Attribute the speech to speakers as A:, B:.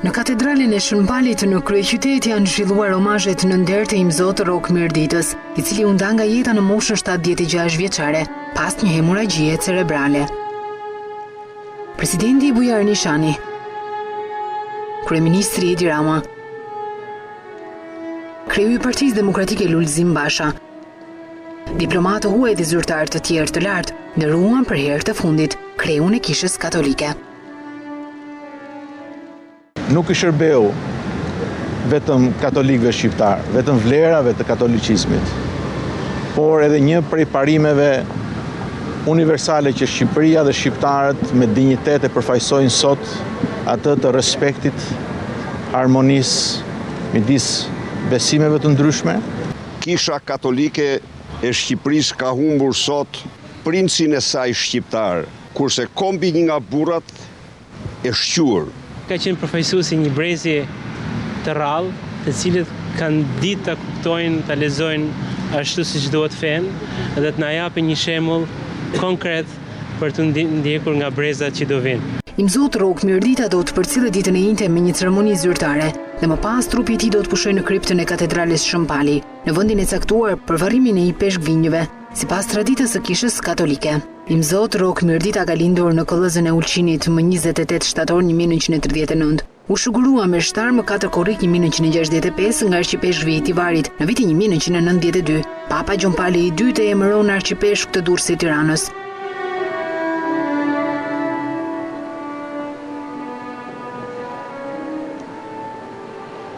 A: Në katedralin e Shënpalit në kryeqytet janë zhvilluar omazhet në nder të Imzot Rok Mirditës, i cili u nda nga jeta në moshën 76 vjeçare, pas një hemorragjie cerebrale. Presidenti Bujar Nishani, Kryeministri Edi Rama, Kreu i Partisë Demokratike Lulzim Basha, diplomatë huaj dhe zyrtarë të tjerë të lartë ndëruan për herë të fundit kreun e Kishës Katolike.
B: Nuk i shërbeu vetëm katolikëve shqiptar, vetëm vlerave të katolicizmit, por edhe një prej parimeve universale që Shqipëria dhe shqiptarët me dinjitet e përfaqësojnë sot, atë të respektit, harmonisë midis besimeve të ndryshme.
C: Kisha Katolike e Shqipërisë ka humbur sot princin e saj shqiptar, kurse kombi një nga burrat e shquar.
D: Ka qenë përfaqësuesi një brezi të rrallë, të cilët kanë ditë ta kuptojnë, ta lexojnë ashtu siç duhet fen dhe të na japin një shembull konkret për të ndjekur nga brezat që do vinë.
A: Imzot Rok Mirdita do të përcillet ditën e njëjtë me një ceremoni zyrtare dhe më pas trupi i tij do të pushojë në kriptën e katedrales Shënpali, në vendin e caktuar për varrimin e një peshkvinjëve, sipas traditës së Kishës Katolike. Imzot Rok Mirdita ka lindur në Kollëzën e Ulqinit më 28 shtator 1939. U shugurua me shtar më 4 korrik 1965 nga arqipeshkvi i Tivarit në vitin 1992. Papa Gjon Pali II e emëron arqipeshk të Durrësit Tiranës.